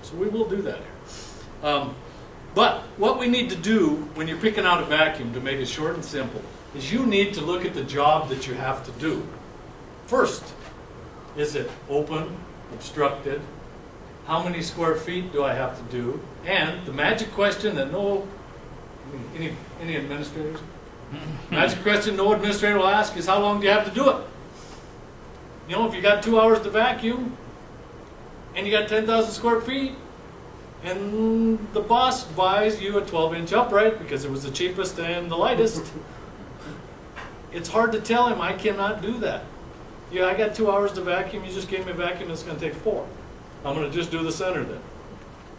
So we will do that here. But what we need to do when you're picking out a vacuum, to make it short and simple, is you need to look at the job that you have to do. First, is it open, obstructed? How many square feet do I have to do? And the magic question that any administrators? Magic question no administrator will ask is, how long do you have to do it? You know, if you got 2 hours to vacuum, and you got 10,000 square feet, and the boss buys you a 12-inch upright because it was the cheapest and the lightest, it's hard to tell him, I cannot do that. Yeah, I got 2 hours to vacuum, you just gave me a vacuum, it's going to take 4. I'm going to just do the center then.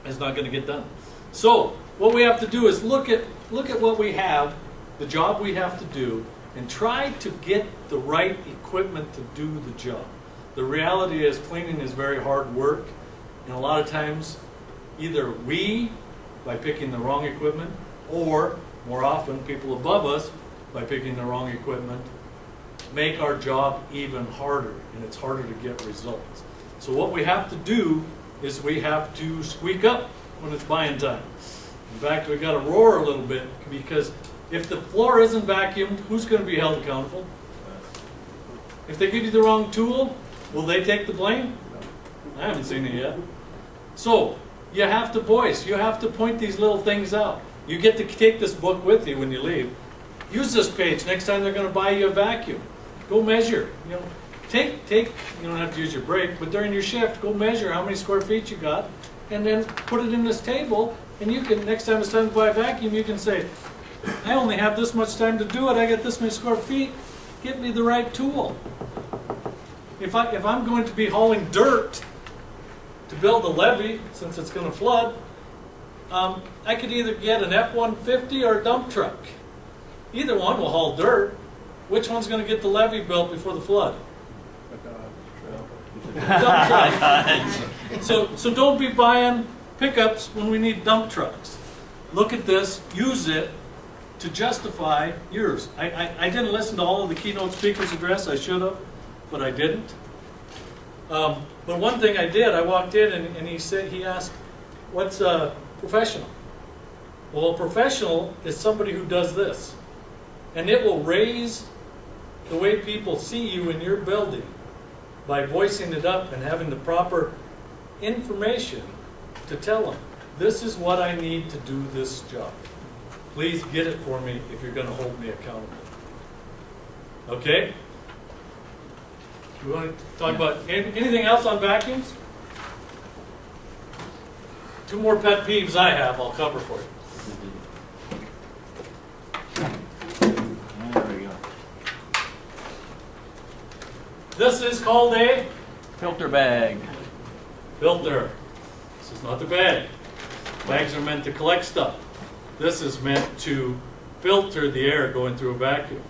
It's not going to get done. So, what we have to do is look at what we have, the job we have to do, and try to get the right equipment to do the job. The reality is cleaning is very hard work, and a lot of times either we, by picking the wrong equipment, or more often people above us, by picking the wrong equipment, make our job even harder, and it's harder to get results. So what we have to do is we have to squeak up when it's buying time. In fact, we've got to roar a little bit, because if the floor isn't vacuumed, who's going to be held accountable? If they give you the wrong tool, will they take the blame? I haven't seen it yet. So, you have to voice, you have to point these little things out. You get to take this book with you when you leave. Use this page next time they're going to buy you a vacuum. Go measure. You know, you don't have to use your break, but during your shift, go measure how many square feet you got, and then put it in this table, and you can, next time it's time to buy a vacuum, you can say, I only have this much time to do it, I got this many square feet, get me the right tool. If I'm going to be hauling dirt to build a levee, since it's going to flood, I could either get an F-150 or a dump truck. Either one will haul dirt. Which one's going to get the levee built before the flood? Dump truck. So don't be buying pickups when we need dump trucks. Look at this, use it to justify yours. I didn't listen to all of the keynote speaker's address, I should have, but I didn't. But one thing I did, I walked in and he asked, what's a professional? Well, a professional is somebody who does this. And it will raise the way people see you in your building by voicing it up and having the proper information to tell them, this is what I need to do this job. Please get it for me if you're going to hold me accountable. Okay? We want to talk about anything else on vacuums? 2 more pet peeves I have, I'll cover for you. There we go. This is called a Filter bag. filter. This is not the bag. Bags are meant to collect stuff. This is meant to filter the air going through a vacuum.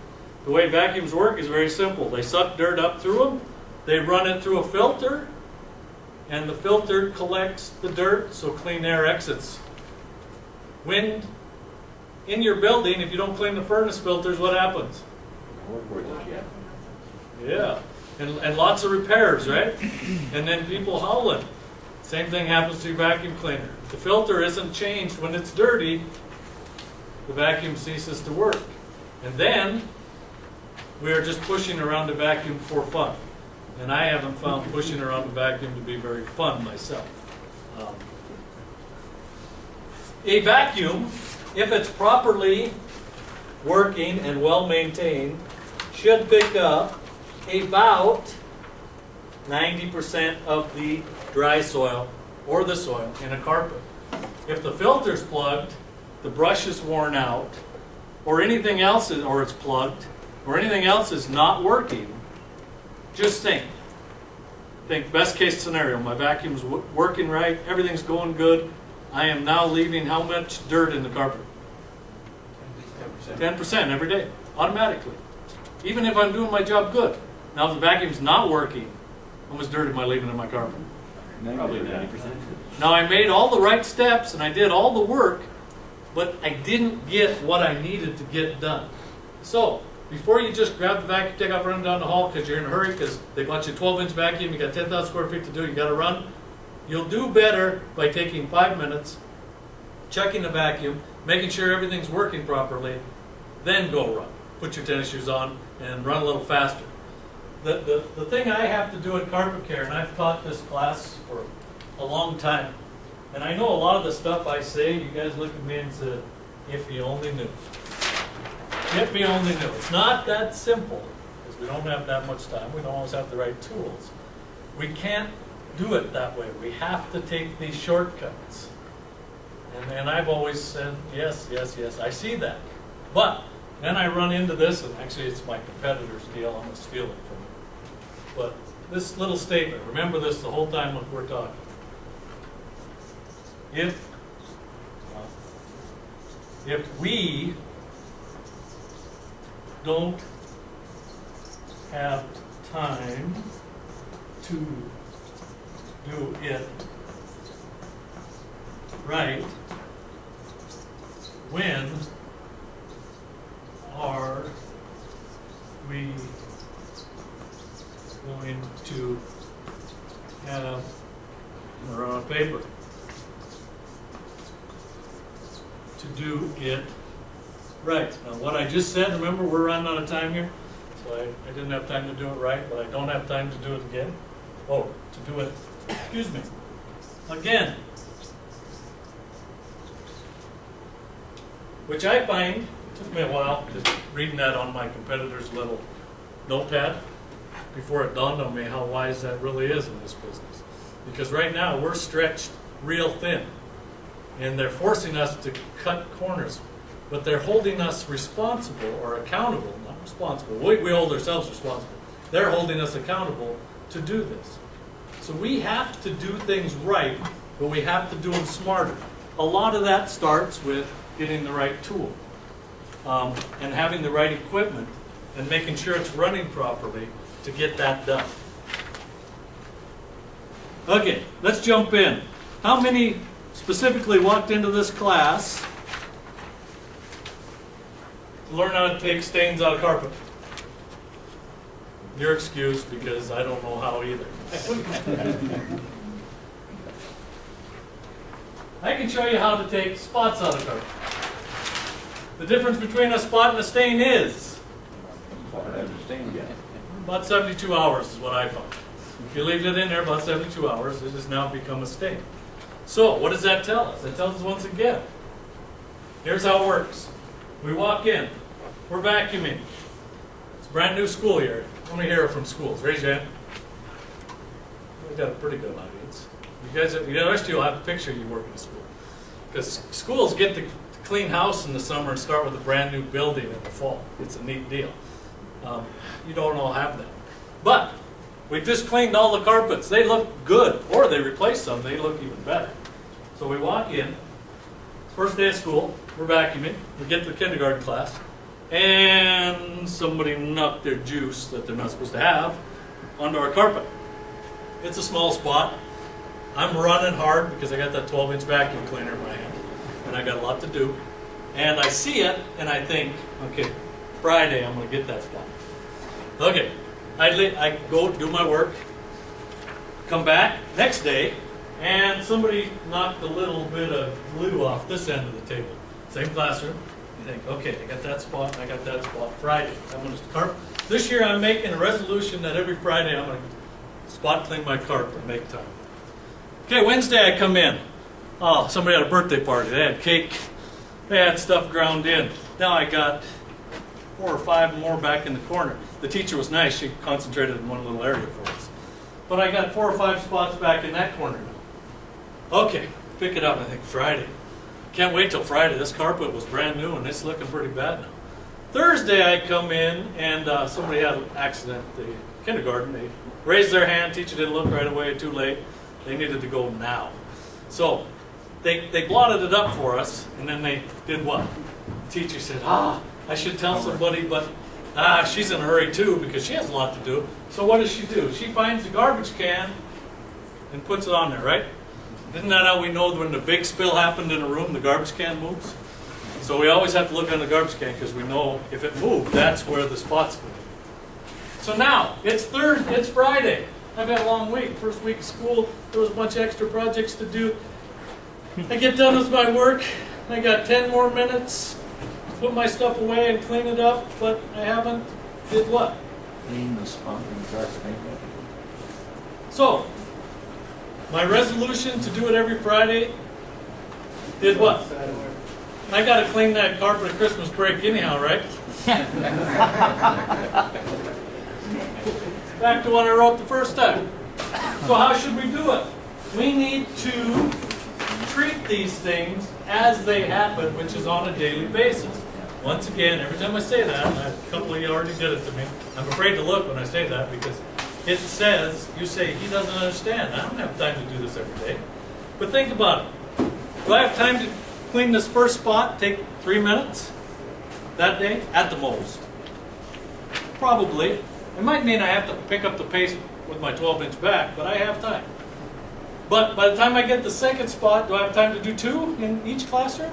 The way vacuums work is very simple. They suck dirt up through them, they run it through a filter, and the filter collects the dirt so clean air exits. When in your building, if you don't clean the furnace filters, what happens? Yeah, and lots of repairs, right? And then people howling. Same thing happens to your vacuum cleaner. If the filter isn't changed when it's dirty, the vacuum ceases to work. And then we are just pushing around the vacuum for fun. And I haven't found pushing around the vacuum to be very fun myself. A vacuum, if it's properly working and well maintained, should pick up about 90% of the dry soil or the soil in a carpet. If the filter's plugged, the brush is worn out, or anything else is, or it's plugged, or anything else is not working, just think best case scenario, my vacuum's working right, everything's going good, I am now leaving how much dirt in the carpet? 10% every day, automatically. Even if I'm doing my job good. Now if the vacuum's not working, how much dirt am I leaving in my carpet? Probably 90%. Now I made all the right steps and I did all the work, but I didn't get what I needed to get done. So, before you just grab the vacuum, take off, run down the hall because you're in a hurry because they bought you a 12-inch vacuum, you got 10,000 square feet to do, you got to run. You'll do better by taking 5 minutes, checking the vacuum, making sure everything's working properly, then go run. Put your tennis shoes on and run a little faster. The thing I have to do in carpet care, and I've taught this class for a long time, and I know a lot of the stuff I say, you guys look at me and say, if you only knew. If you only knew. It's not that simple, because we don't have that much time. We don't always have the right tools. We can't do it that way. We have to take these shortcuts. And I've always said, yes, yes, yes, I see that. But then I run into this, and actually it's my competitor's deal. I'm going to steal it from him. But this little statement, remember this the whole time when we're talking. If we don't have time to do it right, when are we going to have or on paper to do it right? Now what I just said, remember we're running out of time here, so I didn't have time to do it right, but I don't have time to do it again. Oh, to do it, excuse me, again. Which I find, it took me a while, just reading that on my competitor's little notepad, before it dawned on me how wise that really is in this business. Because right now we're stretched real thin, and they're forcing us to cut corners, but they're holding us responsible or accountable, not responsible, we hold ourselves responsible. They're holding us accountable to do this. So we have to do things right, but we have to do them smarter. A lot of that starts with getting the right tool and having the right equipment and making sure it's running properly to get that done. Okay, let's jump in. How many specifically walked into this class to learn how to take stains out of carpet? You're excused because I don't know how either. I can show you how to take spots out of carpet. The difference between a spot and a stain is about 72 hours is what I found. If you leave it in there about 72 hours, it has now become a stain. So what does that tell us? That tells us once again, here's how it works. We walk in, we're vacuuming. It's a brand new school year. Let me hear it from schools. Raise your hand. We've got a pretty good audience. You guys, the rest of you will have to picture you work in a school. Because schools get to clean house in the summer and start with a brand new building in the fall. It's a neat deal. You don't all have that. But we just cleaned all the carpets. They look good. Or they replaced some. They look even better. So we walk in. First day of school. We're vacuuming. We get to the kindergarten class. And somebody knocked their juice that they're not supposed to have onto our carpet. It's a small spot. I'm running hard because I got that 12-inch vacuum cleaner in my hand. And I got a lot to do. And I see it, and I think, okay, Friday I'm going to get that spot. Okay, I go do my work, come back next day, and somebody knocked a little bit of glue off this end of the table. Same classroom. You think, okay, I got that spot, and I got that spot. Friday, I'm going to carpet. This year I'm making a resolution that every Friday I'm going to spot clean my carpet and make time. Okay, Wednesday I come in. Oh, somebody had a birthday party. They had cake. They had stuff ground in. Now I got 4 or 5 more back in the corner. The teacher was nice. She concentrated in one little area for us. But I got 4 or 5 spots back in that corner now. Okay, pick it up. I think Friday. Can't wait till Friday. This carpet was brand new and it's looking pretty bad now. Thursday I come in and somebody had an accident at the kindergarten. They raised their hand. Teacher didn't look right away. Too late. They needed to go now. So they blotted it up for us, and then they did what? The teacher said, I should tell somebody, but she's in a hurry too because she has a lot to do. So what does she do? She finds the garbage can and puts it on there, right? Isn't that how we know when the big spill happened in a room, the garbage can moves? So we always have to look on the garbage can because we know if it moved, that's where the spot's going to be. So now, it's Friday. I've had a long week. First week of school, there was a bunch of extra projects to do. I get done with my work. I got 10 more minutes to put my stuff away and clean it up, but I haven't. Did what? Clean the spot and carpet. So, my resolution to do it every Friday did what? I got to clean that carpet at Christmas break anyhow, right? Back to what I wrote the first time. So how should we do it? We need to treat these things as they happen, which is on a daily basis. Once again, every time I say that, and a couple of you already did it to me, I'm afraid to look when I say that because it says, you say, he doesn't understand. I don't have time to do this every day. But think about it. Do I have time to clean this first spot, take 3 minutes that day? At the most. Probably. It might mean I have to pick up the pace with my 12-inch back, but I have time. But by the time I get the second spot, do I have time to do 2 in each classroom?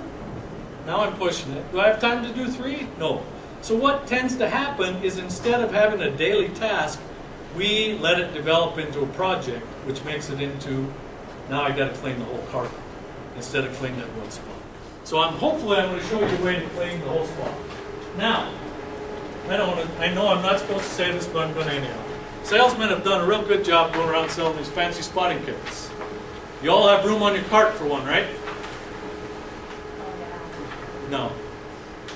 Now I'm pushing it. Do I have time to do 3? No. So what tends to happen is instead of having a daily task, we let it develop into a project, which makes it into, now I got to clean the whole carpet instead of cleaning that one spot. So hopefully I'm going to show you a way to clean the whole spot. Now, I know I'm not supposed to say this, but I'm going to anyhow. Salesmen have done a real good job going around selling these fancy spotting kits. You all have room on your cart for one, right? No.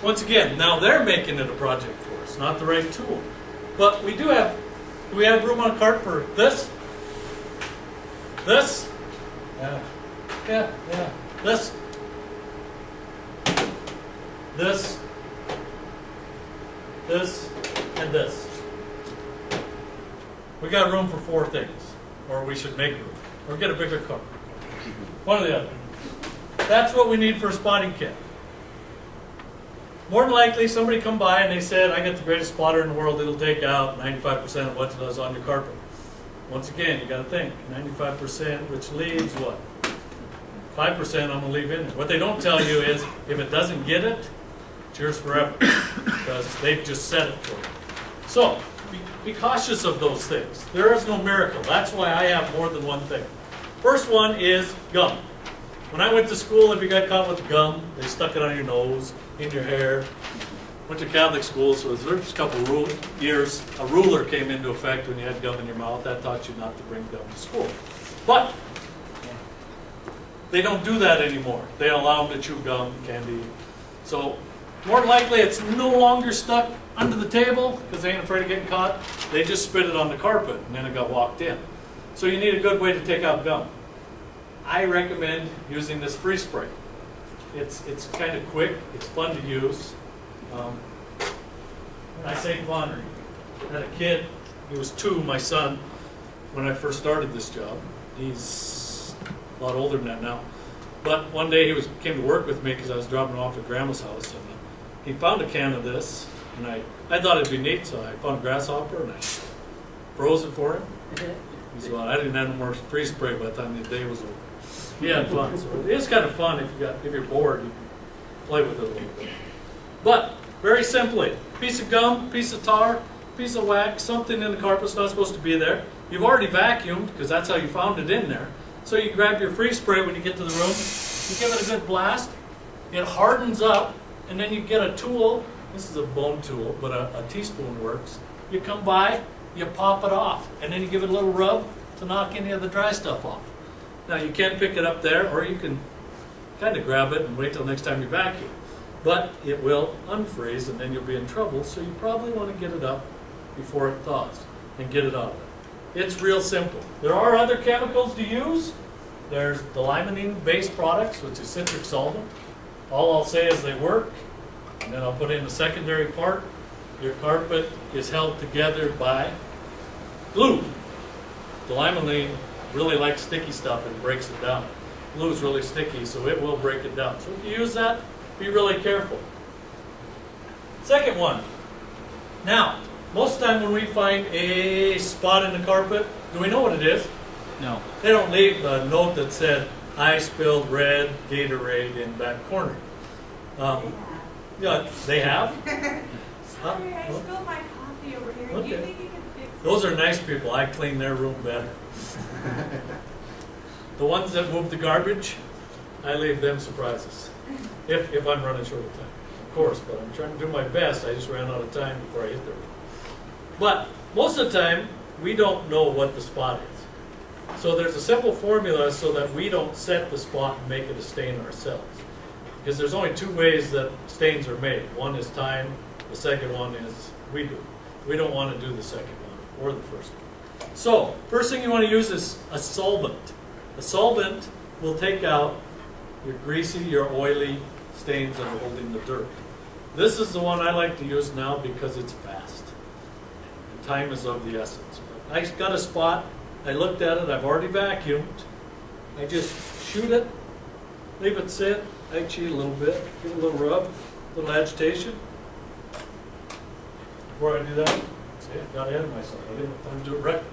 Once again, now they're making it a project for us, not the right tool. But we have room on a cart for this? This? Yeah. This? This, and this. We got room for 4 things, or we should make room, or get a bigger cart. One or the other. That's what we need for a spotting kit. More than likely, somebody come by and they said, I got the greatest spotter in the world. It'll take out 95% of what it does on your carpet. Once again, you got to think, 95%, which leaves what? 5% I'm going to leave in there. What they don't tell you is, if it doesn't get it, it's yours forever, because they've just set it for you. So, be cautious of those things. There is no miracle. That's why I have more than one thing. First one is gum. When I went to school, if you got caught with gum, they stuck it on your nose, in your hair. Went to Catholic school, so there's a couple years, a ruler came into effect when you had gum in your mouth. That taught you not to bring gum to school. But they don't do that anymore. They allow them to chew gum, candy. So more than likely, it's no longer stuck under the table because they ain't afraid of getting caught. They just spit it on the carpet, and then it got walked in. So you need a good way to take out gum. I recommend using this freeze spray. It's kind of quick. It's fun to use. When I say fun, I had a kid. He was 2, my son, when I first started this job. He's a lot older than that now. But one day he came to work with me because I was dropping him off at Grandma's house, and he found a can of this, and I thought it'd be neat, so I found a grasshopper and I froze it for him. He said, well, I didn't have no more freeze spray by the time the day was over. He had fun. So it is kind of fun if you're bored, you can play with it a little bit. But very simply, piece of gum, piece of tar, piece of wax, something in the carpet's not supposed to be there. You've already vacuumed because that's how you found it in there. So you grab your freeze spray when you get to the room, you give it a good blast, it hardens up, and then you get a tool. This is a bone tool, but a teaspoon works. You come by, you pop it off, and then you give it a little rub to knock any of the dry stuff off. Now you can pick it up there, or you can kind of grab it and wait till next time you vacuum. But it will unfreeze, and then you'll be in trouble, so you probably want to get it up before it thaws and get it out of there. It's real simple. There are other chemicals to use. There's the limonene-based products, which is citric solvent. All I'll say is they work, and then I'll put in the secondary part. Your carpet is held together by glue. The limonene really likes sticky stuff and breaks it down. Glue is really sticky, so it will break it down. So if you use that, be really careful. Second one. Now, most of the time when we find a spot in the carpet, do we know what it is? No. They don't leave a note that said, I spilled red Gatorade in that corner. Yeah, they have? Sorry, I spilled my coffee over here. Do you Okay. think you can fix Those are nice people. I clean their room better. The ones that move the garbage, I leave them surprises. If I'm running short of time, of course, but I'm trying to do my best. I just ran out of time before I hit there. But most of the time, we don't know what the spot is. So there's a simple formula so that we don't set the spot and make it a stain ourselves. Because there's only two ways that stains are made. One is time, the second one is we do. We don't want to do the second one or the first one. So, first thing you want to use is a solvent. A solvent will take out your greasy, your oily stains that are holding the dirt. This is the one I like to use now because it's fast. And time is of the essence. I got a spot, I looked at it, I've already vacuumed. I just shoot it, leave it sit, I cheat a little bit, give it a little rub, a little agitation. Before I do that, see, I got ahead of myself. I didn't have time to do it right.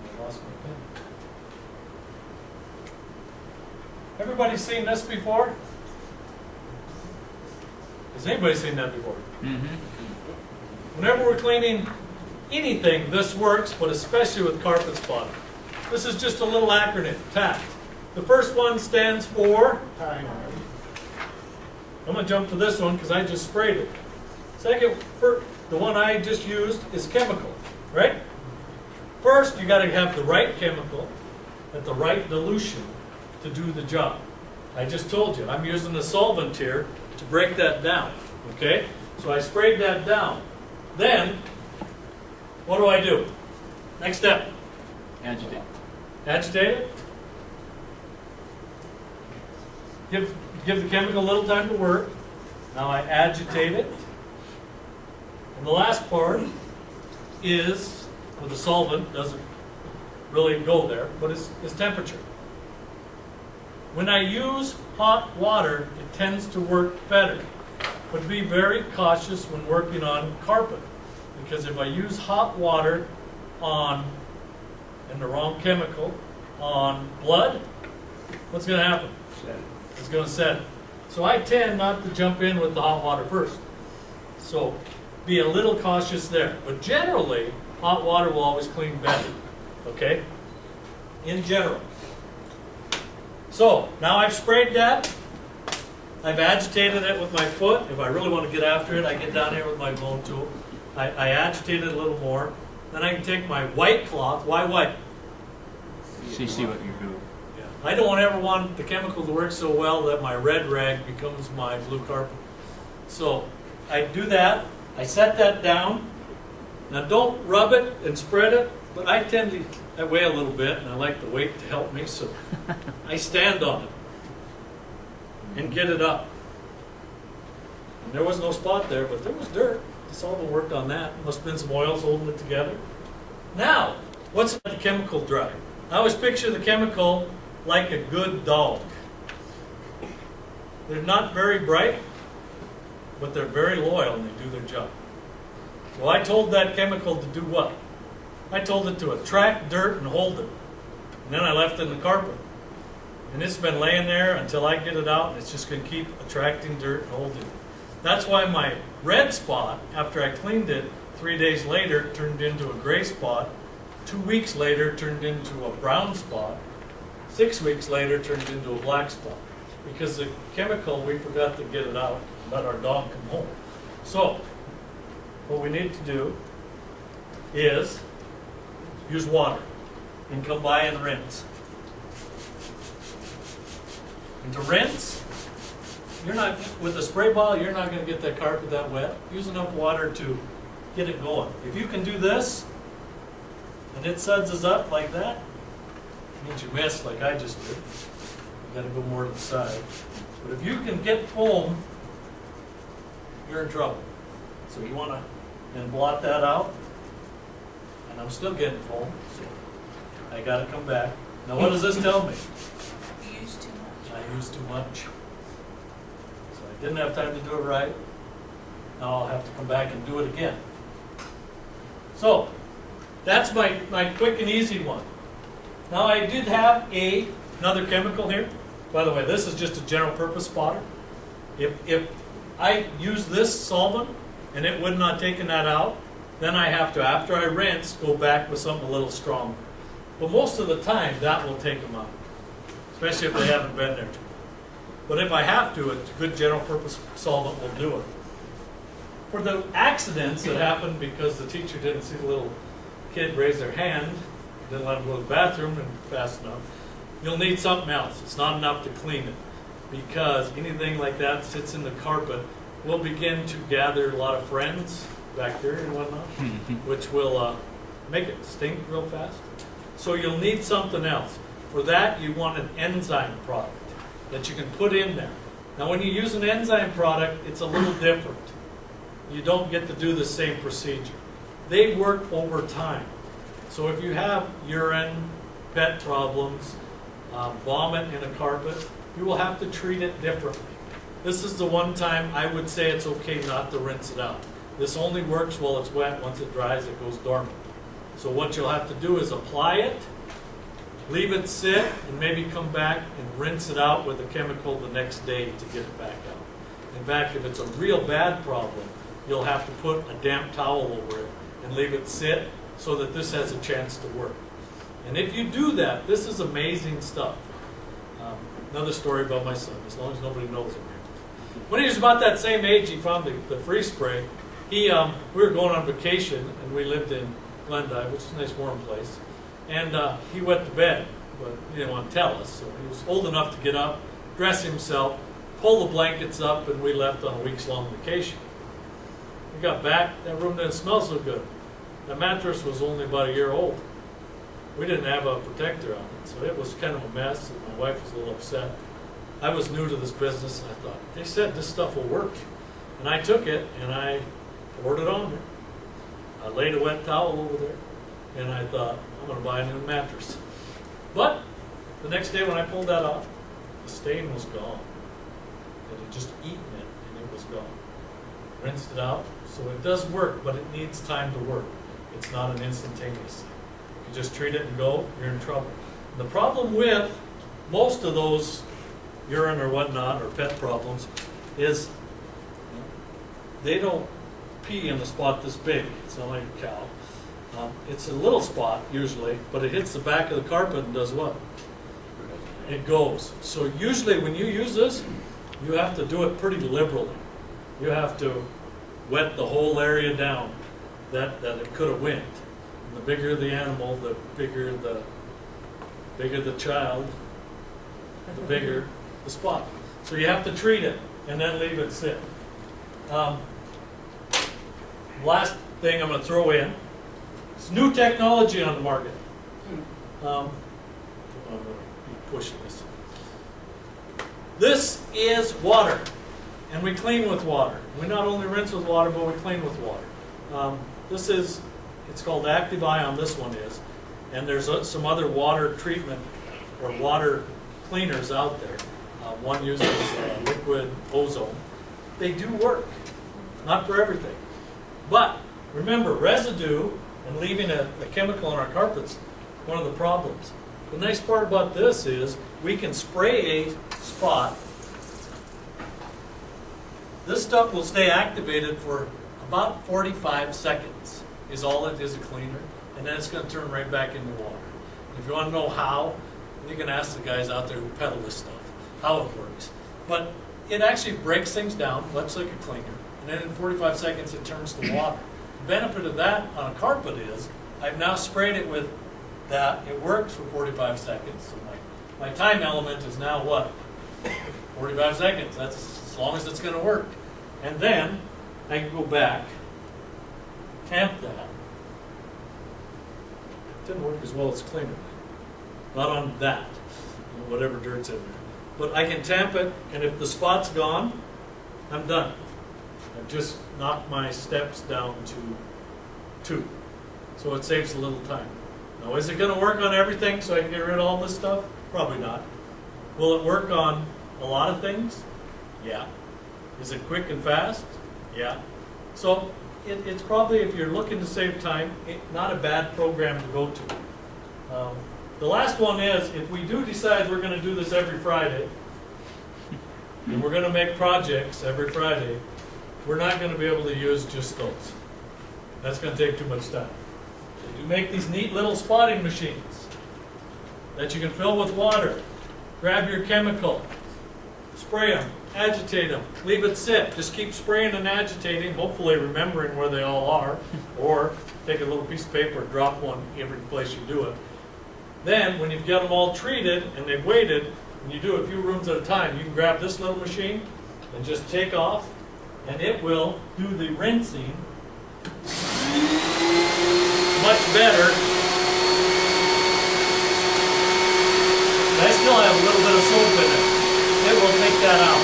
I lost my pen. Everybody seen this before? Has anybody seen that before? Mm-hmm. Whenever we're cleaning anything, this works, but especially with carpet spotting. This is just a little acronym, TACT. The first one stands for time. I'm going to jump to this one because I just sprayed it. Second, the one I just used is chemical, right? First, you got to have the right chemical at the right dilution to do the job. I just told you, I'm using a solvent here to break that down, okay? So I sprayed that down. Then, what do? Next step. Agitate. Agitate it. Give the chemical a little time to work. Now I agitate it. And the last part is, with the solvent, doesn't really go there, but is temperature. When I use hot water, it tends to work better. But be very cautious when working on carpet. Because if I use hot water and the wrong chemical, on blood, what's going to happen? It's going to set it. So I tend not to jump in with the hot water first. So be a little cautious there. But generally, hot water will always clean better. Okay? In general. So, now I've sprayed that. I've agitated it with my foot. If I really want to get after it, I get down here with my bone tool. I agitate it a little more. Then I can take my white cloth. Why white? So you see what you do. Yeah. I don't ever want the chemical to work so well that my red rag becomes my blue carpet. So, I do that. I set that down. Now don't rub it and spread it, but I tend to weigh a little bit, and I like the weight to help me, so I stand on it and get it up. And there was no spot there, but there was dirt. The solvent worked on that. Must have been some oils holding it together. Now, what's the chemical dry? I always picture the chemical like a good dog. They're not very bright, but they're very loyal and they do their job. So I told that chemical to do what? I told it to attract dirt and hold it. And then I left it in the carpet. And it's been laying there until I get it out, and it's just going to keep attracting dirt and holding it. That's why my red spot, after I cleaned it, 3 days later turned into a gray spot. 2 weeks later turned into a brown spot. 6 weeks later turned into a black spot. Because the chemical, we forgot to get it out and let our dog come home. So, what we need to do is use water and come by and rinse. And to rinse, you're not, with a spray bottle, you're not going to get that carpet that wet. Use enough water to get it going. If you can do this, and it suds up like that, it means you missed like I just did. You got to go more to the side. But if you can get foam, you're in trouble. So you want to then blot that out. And I'm still getting foam, so I got to come back. Now what does this tell me? You use too much. I used too much. So I didn't have time to do it right. Now I'll have to come back and do it again. So that's my quick and easy one. Now I did have another chemical here. By the way, this is just a general purpose spotter. If I use this solvent and it would not have taken that out, Then I have to, after I rinse, go back with something a little stronger. But most of the time, that will take them out, especially if they haven't been there too long. But if I have to, a good general purpose solvent will do it. For the accidents that happen because the teacher didn't see the little kid raise their hand, didn't let them go to the bathroom and fast enough, you'll need something else. It's not enough to clean it, because anything like that sits in the carpet will begin to gather a lot of friends, bacteria and whatnot, which will make it stink real fast. So you'll need something else. For that, you want an enzyme product that you can put in there. Now, when you use an enzyme product, it's a little different. You don't get to do the same procedure. They work over time. So if you have urine, pet problems, vomit in a carpet, you will have to treat it differently. This is the one time I would say it's okay not to rinse it out. This only works while it's wet. Once it dries, it goes dormant. So what you'll have to do is apply it, leave it sit, and maybe come back and rinse it out with a chemical the next day to get it back out. In fact, if it's a real bad problem, you'll have to put a damp towel over it and leave it sit so that this has a chance to work. And if you do that, this is amazing stuff. Another story about my son, as long as nobody knows him here. When he was about that same age, he found the freeze spray. We were going on vacation, and we lived in Glendive, which is a nice warm place. And he went to bed, but he didn't want to tell us. So he was old enough to get up, dress himself, pull the blankets up, and we left on a weeks-long vacation. We got back, that room didn't smell so good. The mattress was only about a year old. We didn't have a protector on it, so it was kind of a mess, and my wife was a little upset. I was new to this business, and I thought, they said this stuff will work. And I took it, and I poured it on there. I laid a wet towel over there, and I thought, I'm going to buy a new mattress. But the next day when I pulled that off, the stain was gone. It had just eaten it, and it was gone. Rinsed it out, so it does work, but it needs time to work. It's not an instantaneous thing. If you just treat it and go, you're in trouble. And the problem with most of those urine or whatnot, or pet problems, is they don't pee in a spot this big. It's not like a cow. It's a little spot, usually, but it hits the back of the carpet and does what? It goes. So usually when you use this, you have to do it pretty liberally. You have to wet the whole area down that it could have went. And the bigger the animal, the bigger the child, the bigger the spot. So you have to treat it and then leave it sit. Last thing I'm going to throw in, it's new technology on the market. I'm going to be pushing this. This is water, and we clean with water. We not only rinse with water, but we clean with water. It's called Active Ion, this one is, and there's some other water treatment or water cleaners out there. One uses liquid ozone. They do work, not for everything. But remember, residue and leaving a chemical on our carpets, one of the problems. The nice part about this is we can spray a spot. This stuff will stay activated for about 45 seconds is all it is, a cleaner, and then it's going to turn right back into water. If you want to know how, you can ask the guys out there who peddle this stuff, how it works. But it actually breaks things down, much like a cleaner, and then in 45 seconds it turns to water. The benefit of that on a carpet is I've now sprayed it with that. It works for 45 seconds. So my time element is now what? 45 seconds. That's as long as it's going to work. And then I can go back, tamp that. It didn't work as well as cleaner. Not on that, whatever dirt's in there. But I can tamp it, and if the spot's gone, I'm done. I've just knocked my steps down to 2. So it saves a little time. Now, is it going to work on everything so I can get rid of all this stuff? Probably not. Will it work on a lot of things? Yeah. Is it quick and fast? Yeah. So it's probably, if you're looking to save time, not a bad program to go to. The last one is, if we do decide we're going to do this every Friday, and we're going to make projects every Friday, we're not going to be able to use just those. That's going to take too much time. So you make these neat little spotting machines that you can fill with water. Grab your chemical, spray them, agitate them, leave it sit. Just keep spraying and agitating, hopefully remembering where they all are, or take a little piece of paper and drop one every place you do it. Then, when you've got them all treated and they've waited, and you do a few rooms at a time, you can grab this little machine and just take off, and it will do the rinsing much better. I still have a little bit of soap in it. It will take that out.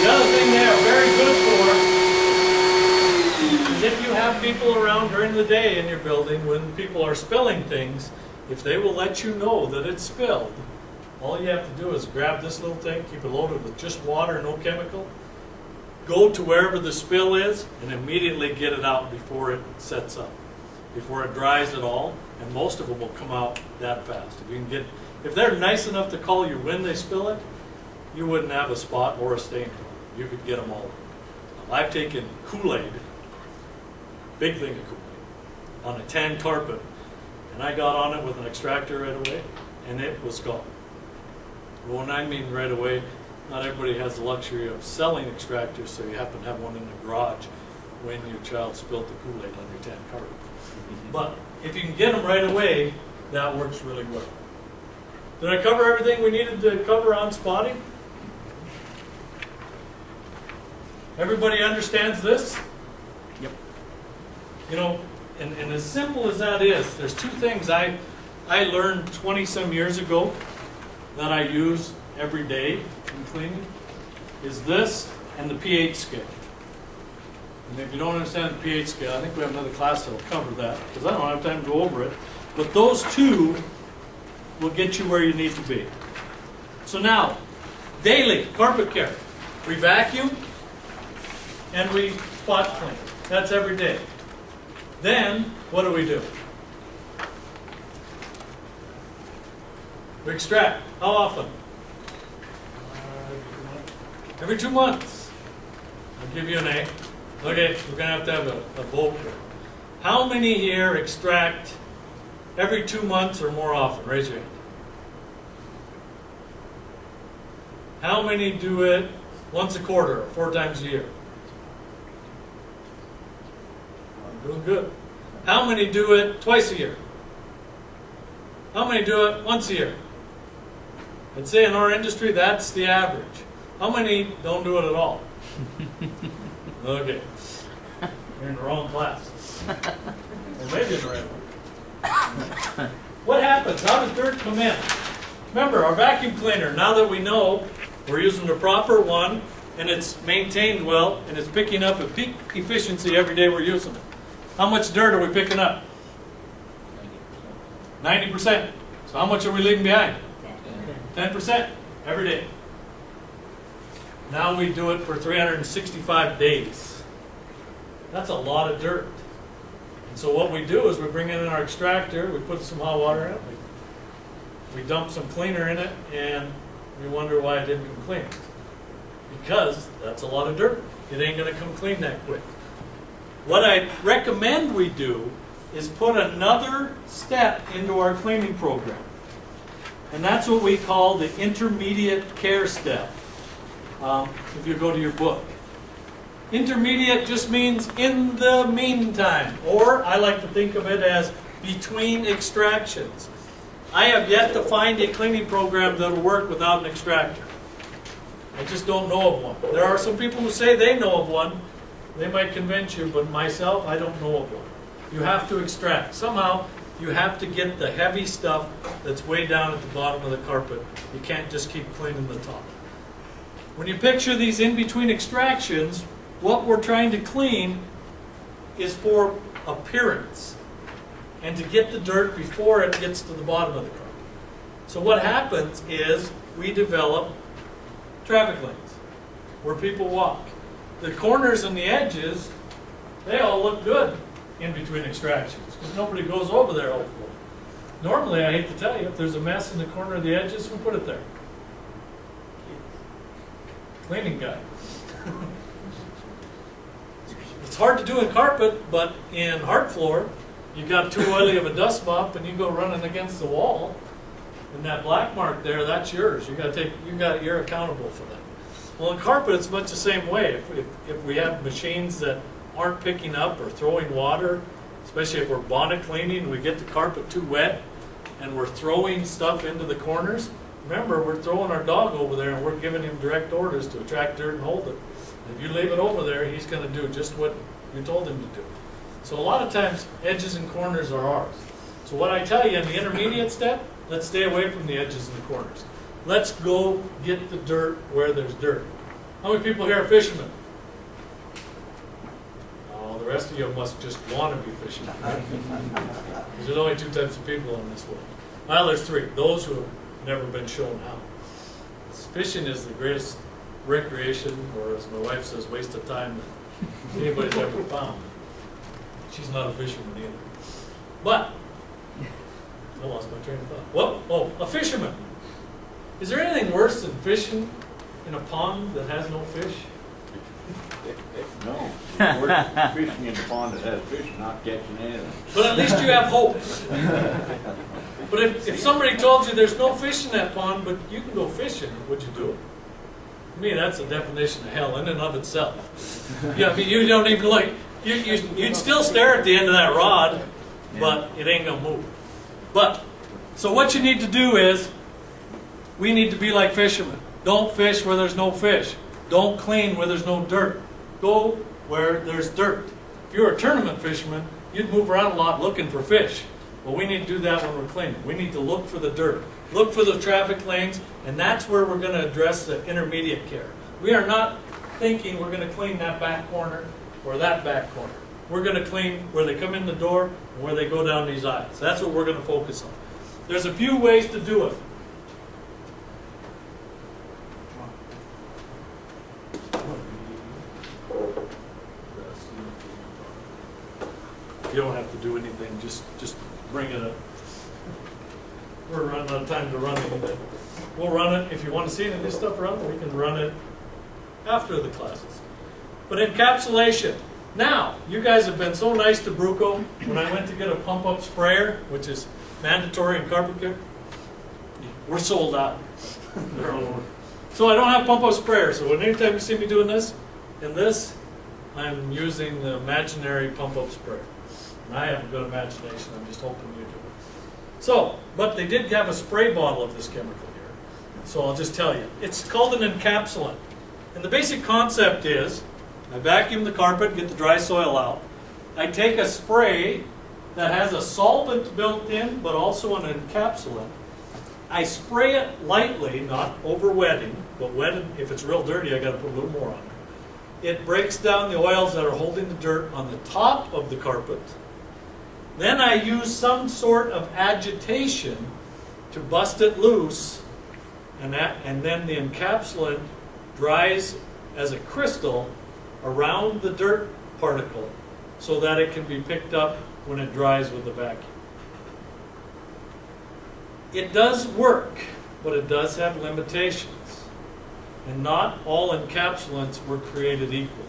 The other thing they are very good for is if you have people around during the day in your building when people are spilling things, if they will let you know that it's spilled, all you have to do is grab this little thing, keep it loaded with just water, no chemical, go to wherever the spill is, and immediately get it out before it sets up, before it dries at all, and most of them will come out that fast. If they're nice enough to call you when they spill it, you wouldn't have a spot or a stain. You could get them all. I've taken Kool-Aid, big thing of Kool-Aid, on a tan carpet, and I got on it with an extractor right away, and it was gone. When I mean right away, not everybody has the luxury of selling extractors, so you happen to have one in the garage when your child spilled the Kool-Aid on your tan carpet. But if you can get them right away, that works really well. Did I cover everything we needed to cover on spotting? Everybody understands this? Yep. You know, and as simple as that is, there's two things I learned 20-some years ago that I use every day in cleaning, is this and the pH scale. And if you don't understand the pH scale, I think we have another class that will cover that, because I don't have time to go over it. But those two will get you where you need to be. So now, daily carpet care. We vacuum and we spot clean. That's every day. Then, what do? We extract. How often? Every 2 months. I'll give you an A. Okay, we're going to have a vote here. How many here extract every 2 months or more often? Raise your hand. How many do it once a quarter, or 4 times a year? Doing good. How many do it twice a year? How many do it once a year? I'd say in our industry, that's the average. How many don't do it at all? Okay. You're in the wrong class. Or maybe in the right one. What happens? How does dirt come in? Remember, our vacuum cleaner, now that we know we're using the proper one, and it's maintained well, and it's picking up at peak efficiency every day we're using it. How much dirt are we picking up? 90%. So how much are we leaving behind? 10% every day. Now we do it for 365 days. That's a lot of dirt. And so what we do is we bring in our extractor, we put some hot water in it, we dump some cleaner in it, and we wonder why it didn't come clean. Because that's a lot of dirt. It ain't going to come clean that quick. What I recommend we do is put another step into our cleaning program. And that's what we call the intermediate care step. If you go to your book. Intermediate just means in the meantime, or I like to think of it as between extractions. I have yet to find a cleaning program that will work without an extractor. I just don't know of one. There are some people who say they know of one. They might convince you, but myself, I don't know of one. You have to extract. Somehow, you have to get the heavy stuff that's way down at the bottom of the carpet. You can't just keep cleaning the top. When you picture these in-between extractions, what we're trying to clean is for appearance and to get the dirt before it gets to the bottom of the carpet. So what happens is we develop traffic lanes where people walk. The corners and the edges, they all look good in between extractions because nobody goes over there hopefully. Normally, I hate to tell you, if there's a mess in the corner of the edges, who put it there? Cleaning guy. It's hard to do in carpet, but in hard floor, you got too oily of a dust mop and you go running against the wall, and that black mark there, that's yours. You're accountable for that. Well, in carpet, it's much the same way. If we have machines that aren't picking up or throwing water, especially if we're bonnet cleaning, we get the carpet too wet and we're throwing stuff into the corners. Remember, we're throwing our dog over there and we're giving him direct orders to attract dirt and hold it. If you leave it over there, he's going to do just what you told him to do. So a lot of times, edges and corners are ours. So what I tell you in the intermediate step, let's stay away from the edges and the corners. Let's go get the dirt where there's dirt. How many people here are fishermen? Oh, the rest of you must just want to be fishermen. Because there's only two types of people in this world. Well, there's three. Those who have never been shown how. Fishing is the greatest recreation, or as my wife says, waste of time that anybody's ever found. She's not a fisherman either. But, I lost my train of thought. A fisherman. Is there anything worse than fishing in a pond that has no fish? No. We're fishing in a pond that has fish, not catching anything. But at least you have hope. But if somebody told you there's no fish in that pond, but you can go fishing, would you do it? To me, that's a definition of hell in and of itself. Yeah, I mean, you don't even like, you'd still stare at the end of that rod, but it ain't gonna move. But, so what you need to do is, we need to be like fishermen. Don't fish where there's no fish. Don't clean where there's no dirt. Go where there's dirt. If you're a tournament fisherman, you'd move around a lot looking for fish. Well, we need to do that when we're cleaning. We need to look for the dirt. Look for the traffic lanes, and that's where we're going to address the intermediate care. We are not thinking we're going to clean that back corner or that back corner. We're going to clean where they come in the door and where they go down these aisles. That's what we're going to focus on. There's a few ways to do it. You don't have to do anything, just bring it up. We're running out of time to run anything. We'll run it, if you want to see any of this stuff run, we can run it after the classes. But encapsulation. Now, you guys have been so nice to BRUCO. When I went to get a pump-up sprayer, which is mandatory in carpet care, we're sold out. They're all over. So I don't have pump-up sprayer, so anytime you see me doing this and this, I'm using the imaginary pump-up sprayer. And I have a good imagination, I'm just hoping you do. So, but they did have a spray bottle of this chemical here. So I'll just tell you. It's called an encapsulant. And the basic concept is, I vacuum the carpet, get the dry soil out. I take a spray that has a solvent built in, but also an encapsulant. I spray it lightly, not over wetting, but wetted, if it's real dirty, I got to put a little more on it. It breaks down the oils that are holding the dirt on the top of the carpet. Then I use some sort of agitation to bust it loose, and then the encapsulant dries as a crystal around the dirt particle so that it can be picked up when it dries with the vacuum. It does work, but it does have limitations. And not all encapsulants were created equal.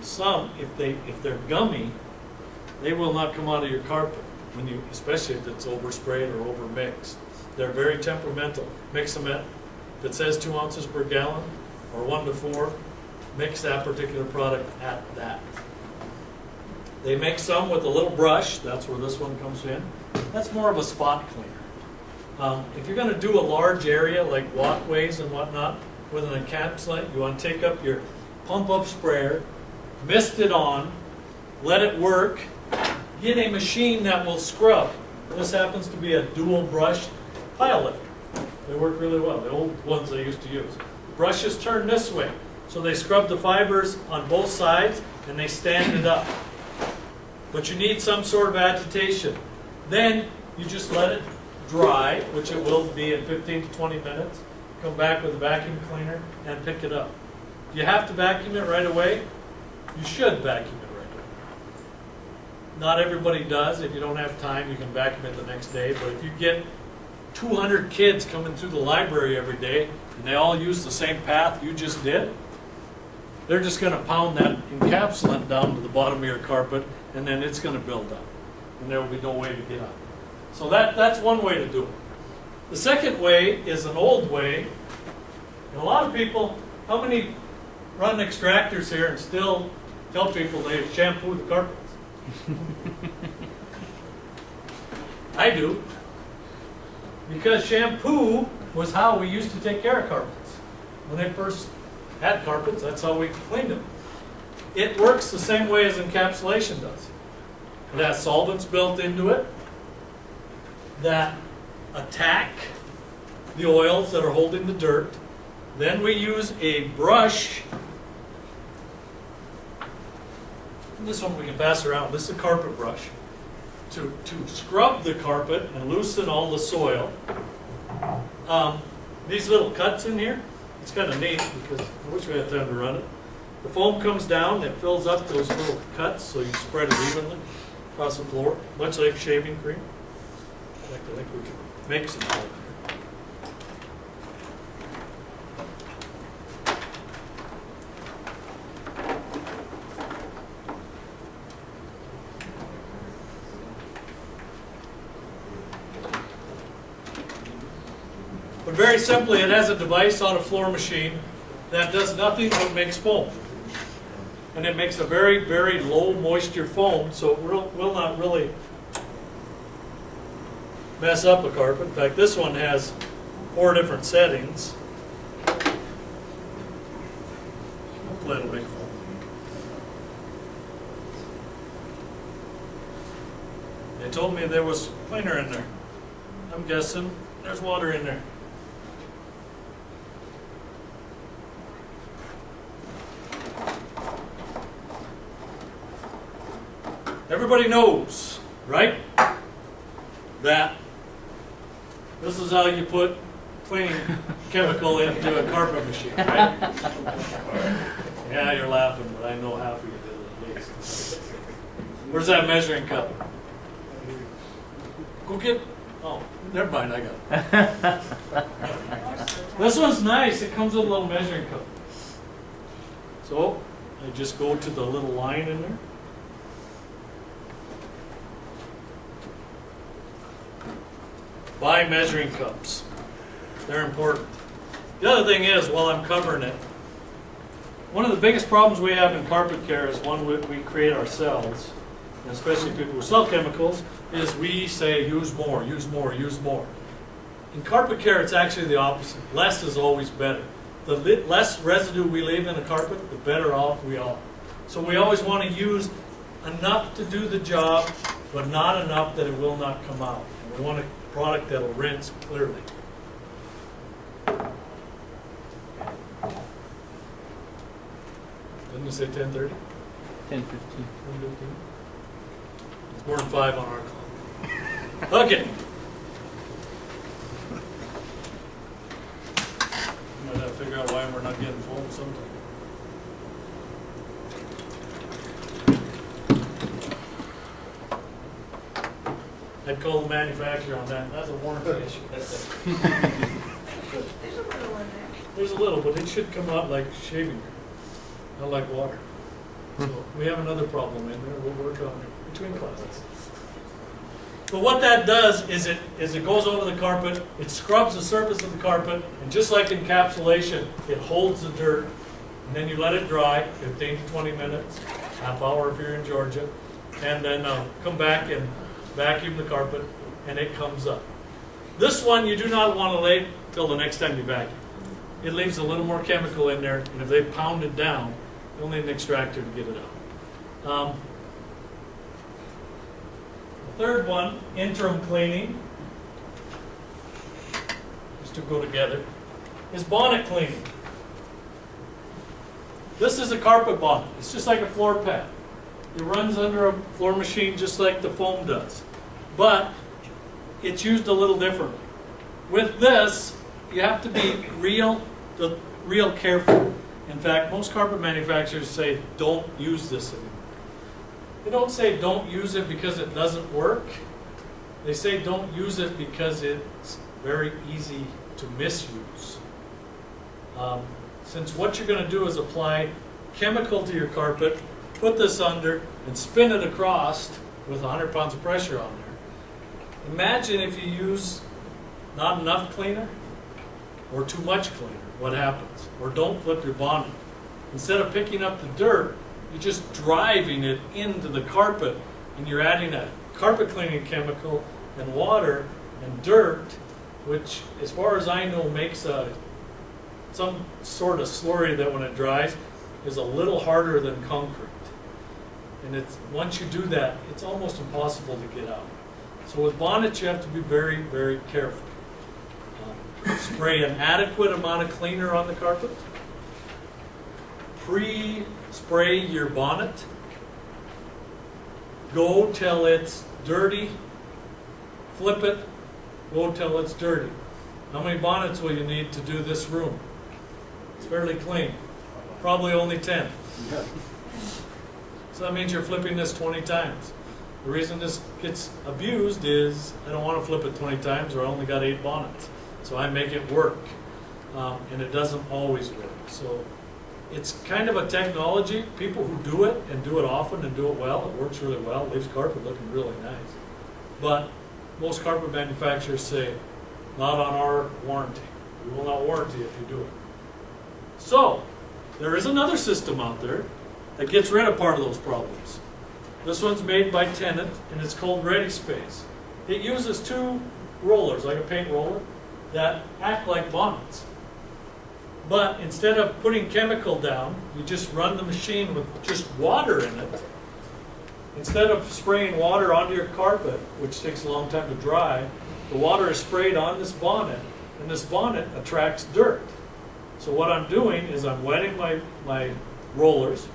Some, if they're gummy, they will not come out of your carpet, especially if it's oversprayed or overmixed. They're very temperamental. Mix them in. If it says 2 ounces per gallon or 1 to 4, mix that particular product at that. They make some with a little brush. That's where this one comes in. That's more of a spot cleaner. If you're going to do a large area like walkways and whatnot with an encapsulant, you want to take up your pump-up sprayer, mist it on, let it work, get a machine that will scrub. This happens to be a dual brush pile lifter. They work really well, the old ones I used to use. Brushes turn this way, so they scrub the fibers on both sides and they stand it up. But you need some sort of agitation. Then you just let it dry, which it will be in 15 to 20 minutes. Come back with a vacuum cleaner and pick it up. Do you have to vacuum it right away? You should vacuum it right away. Not everybody does. If you don't have time, you can vacuum it the next day. But if you get 200 kids coming through the library every day and they all use the same path you just did, they're just going to pound that encapsulant down to the bottom of your carpet, and then it's going to build up. And there will be no way to get out. So that's one way to do it. The second way is an old way. And a lot of people, how many run extractors here and still tell people they shampoo the carpets? I do. Because shampoo was how we used to take care of carpets. When they first had carpets, that's how we cleaned them. It works the same way as encapsulation does. It has solvents built into it that attack the oils that are holding the dirt. Then we use a brush. This one we can pass around. This is a carpet brush. To scrub the carpet and loosen all the soil. These little cuts in here, it's kind of neat because I wish we had time to run it. The foam comes down, it fills up those little cuts so you spread it evenly across the floor, much like shaving cream. In fact, I think we can make some foam here. But very simply, it has a device on a floor machine that does nothing but makes foam. And it makes a very, very low moisture foam, so it will not really mess up a carpet. In fact, this one has 4 different settings. Hopefully it'll make foam. They told me there was cleaner in there. I'm guessing there's water in there. Everybody knows, right, that this is how you put cleaning chemical into a carpet machine, right? Yeah, you're laughing, but I know half of you did it at least. Where's that measuring cup? Go get, oh, never mind, I got it. This one's nice, it comes with a little measuring cup. So, I just go to the little line in there. Buy measuring cups. They're important. The other thing is, while I'm covering it, one of the biggest problems we have in carpet care is one we create ourselves, and especially people who sell chemicals, is we say use more, use more, use more. In carpet care, it's actually the opposite. Less is always better. The less residue we leave in a carpet, the better off we are. So we always want to use enough to do the job, but not enough that it will not come out. And we want a product that'll rinse clearly. Didn't you say 10:30? 10:15. It's more than 5 on our clock. Okay. Might have to figure out why we're not getting foam sometime. I'd call the manufacturer on that. That's a warranty issue. There's a little in there. There's a little, but it should come out like shaving cream, not like water. So we have another problem in there. We'll work on it between classes. But what that does is it goes over the carpet, it scrubs the surface of the carpet, and just like encapsulation, it holds the dirt, and then you let it dry 15 to 20 minutes, half hour if you're in Georgia, and then come back and vacuum the carpet, and it comes up. This one you do not want to wait till the next time you vacuum. It leaves a little more chemical in there, and if they pound it down, you'll need an extractor to get it out. The third one, interim cleaning, just to go together, is bonnet cleaning. This is a carpet bonnet. It's just like a floor pad. It runs under a floor machine just like the foam does. But it's used a little differently. With this, you have to be real careful. In fact, most carpet manufacturers say don't use this anymore. They don't say don't use it because it doesn't work. They say don't use it because it's very easy to misuse. Since what you're going to do is apply chemical to your carpet, put this under, and spin it across with 100 pounds of pressure on there. Imagine if you use not enough cleaner or too much cleaner, what happens? Or don't flip your bonnet. Instead of picking up the dirt, you're just driving it into the carpet, and you're adding a carpet cleaning chemical and water and dirt, which, as far as I know, makes some sort of slurry that when it dries is a little harder than concrete. And it's, once you do that, it's almost impossible to get out. So with bonnets, you have to be very, very careful. Spray an adequate amount of cleaner on the carpet. Pre-spray your bonnet. Go till it's dirty. Flip it. Go till it's dirty. How many bonnets will you need to do this room? It's fairly clean. Probably only 10. So that means you're flipping this 20 times. The reason this gets abused is I don't want to flip it 20 times, or I only got 8 bonnets. So I make it work. And it doesn't always work. So it's kind of a technology. People who do it and do it often and do it well, it works really well, leaves carpet looking really nice. But most carpet manufacturers say, not on our warranty. We will not warranty if you do it. So, there is another system out there that gets rid of part of those problems. This one's made by Tennant, and it's called Ready Space. It uses 2 rollers, like a paint roller, that act like bonnets. But instead of putting chemical down, you just run the machine with just water in it. Instead of spraying water onto your carpet, which takes a long time to dry, the water is sprayed on this bonnet, and this bonnet attracts dirt. So what I'm doing is I'm wetting my rollers.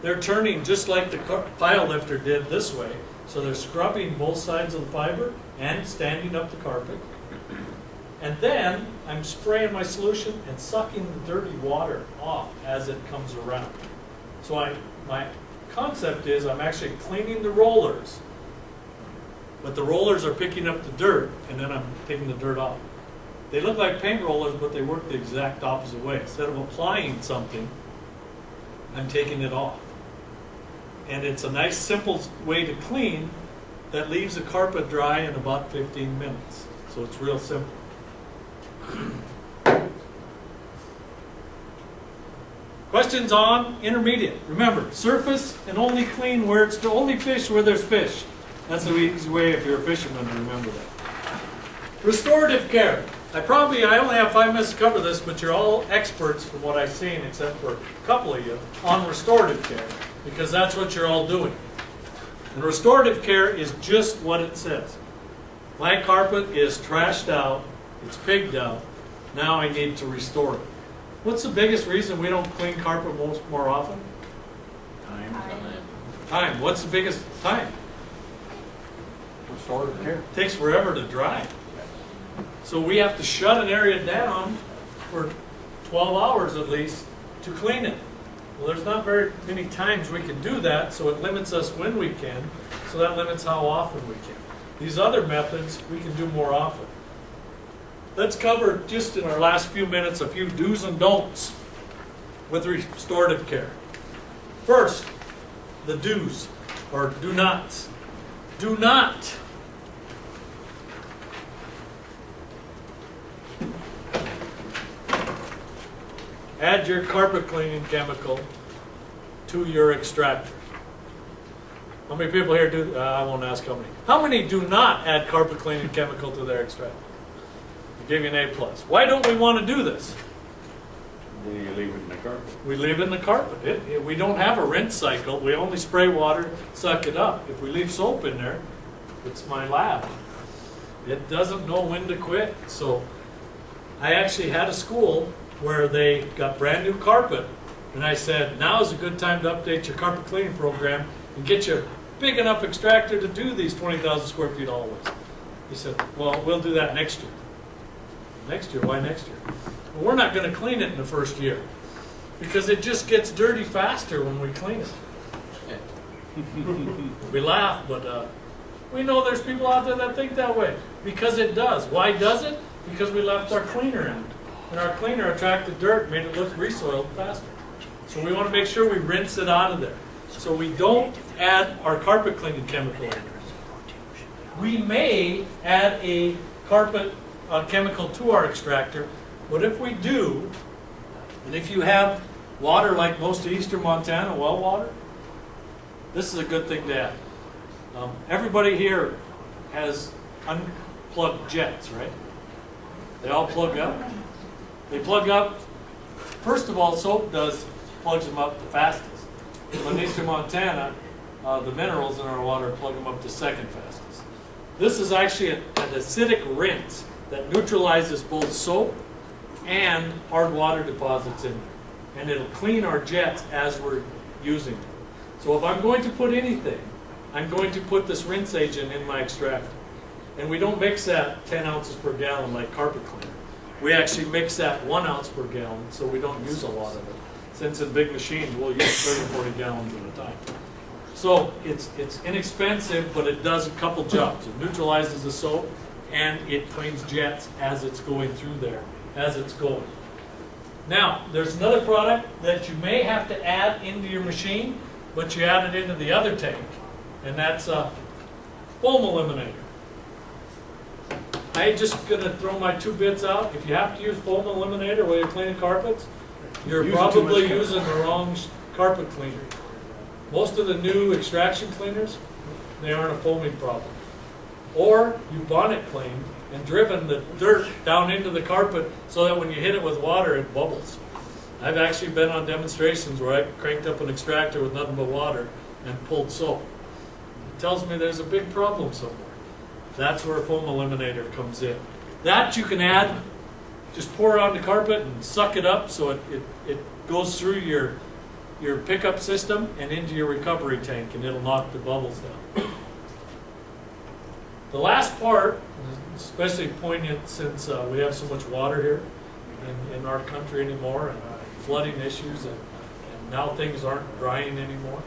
They're turning just like the pile lifter did this way. So they're scrubbing both sides of the fiber and standing up the carpet. And then I'm spraying my solution and sucking the dirty water off as it comes around. So my concept is I'm actually cleaning the rollers, but the rollers are picking up the dirt, and then I'm taking the dirt off. They look like paint rollers, but they work the exact opposite way. Instead of applying something, I'm taking it off. And it's a nice, simple way to clean that leaves the carpet dry in about 15 minutes. So it's real simple. Questions on intermediate. Remember, surface and only clean where it's only fish where there's fish. That's the easy way if you're a fisherman to remember that. Restorative care. I only have 5 minutes to cover this, but you're all experts from what I've seen, except for a couple of you, on restorative care, because that's what you're all doing. And restorative care is just what it says. My carpet is trashed out, it's pigged out, now I need to restore it. What's the biggest reason we don't clean carpet more often? Time. What's the biggest time? Restorative care. It takes forever to dry. So we have to shut an area down for 12 hours at least to clean it. Well, there's not very many times we can do that, so it limits us when we can, so that limits how often we can. These other methods we can do more often. Let's cover, just in our last few minutes, a few do's and don'ts with restorative care. First, the do's, or do nots. Do not add your carpet cleaning chemical to your extractor. How many people here do, I won't ask how many. How many do not add carpet cleaning chemical to their extractor? I gave you an A+. Why don't we want to do this? Then you leave it in the carpet. We leave it in the carpet. We don't have a rinse cycle. We only spray water, suck it up. If we leave soap in there, it's my lab. It doesn't know when to quit. So I actually had a school where they got brand new carpet, and I said, now is a good time to update your carpet cleaning program and get your big enough extractor to do these 20,000 square feet hallways. He said, well, we'll do that next year. Next year? Why next year? Well, we're not going to clean it in the first year because it just gets dirty faster when we clean it. We laugh, but we know there's people out there that think that way because it does. Why does it? Because we left our cleaner in. And our cleaner attracted dirt, made it look resoiled faster. So we want to make sure we rinse it out of there. So we don't add our carpet cleaning chemical in. We may add a carpet chemical to our extractor, but if we do, and if you have water like most of eastern Montana, well water, this is a good thing to add. Everybody here has unplugged jets, right? They all plug up. They plug up, first of all, soap plugs them up the fastest. In eastern Montana, the minerals in our water plug them up the second fastest. This is actually an acidic rinse that neutralizes both soap and hard water deposits in there. And it'll clean our jets as we're using them. So if I'm going to put anything, I'm going to put this rinse agent in my extractor. And we don't mix that 10 ounces per gallon like carpet cleaner. We actually mix that 1 ounce per gallon, so we don't use a lot of it. Since in big machines, we'll use 30 or 40 gallons at a time. So it's inexpensive, but it does a couple jobs. It neutralizes the soap, and it cleans jets as it's going through there, as it's going. Now, there's another product that you may have to add into your machine, but you add it into the other tank, and that's a foam eliminator. I'm just going to throw my 2 bits out. If you have to use foam eliminator while you're cleaning carpets, you're probably using the wrong carpet cleaner. Most of the new extraction cleaners, they aren't a foaming problem. Or you bonnet cleaned and driven the dirt down into the carpet so that when you hit it with water, it bubbles. I've actually been on demonstrations where I cranked up an extractor with nothing but water and pulled soap. It tells me there's a big problem somewhere. That's where a foam eliminator comes in. That you can add, just pour it on the carpet and suck it up so it goes through your pickup system and into your recovery tank, and it'll knock the bubbles down. The last part, especially poignant since we have so much water here in our country anymore, and flooding issues, and now things aren't drying anymore.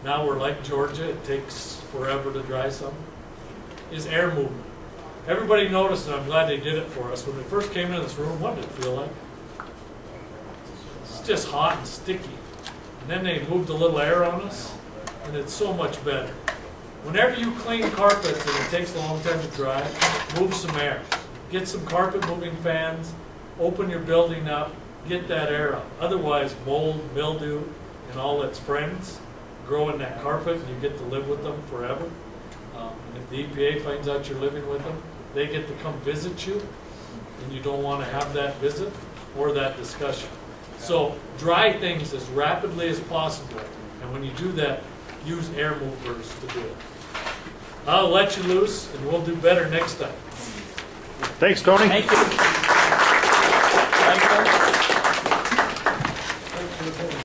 Now we're like Georgia, it takes forever to dry something, is air movement. Everybody noticed, and I'm glad they did it for us, when we first came into this room, what did it feel like? It's just hot and sticky. And then they moved a little air on us, and it's so much better. Whenever you clean carpets and it takes a long time to dry, move some air. Get some carpet moving fans, open your building up, get that air out. Otherwise, mold, mildew, and all its friends grow in that carpet, and you get to live with them forever. And if the EPA finds out you're living with them, they get to come visit you, and you don't want to have that visit or that discussion. So dry things as rapidly as possible, and when you do that, use air movers to do it. I'll let you loose, and we'll do better next time. Thanks, Tony. Thank you.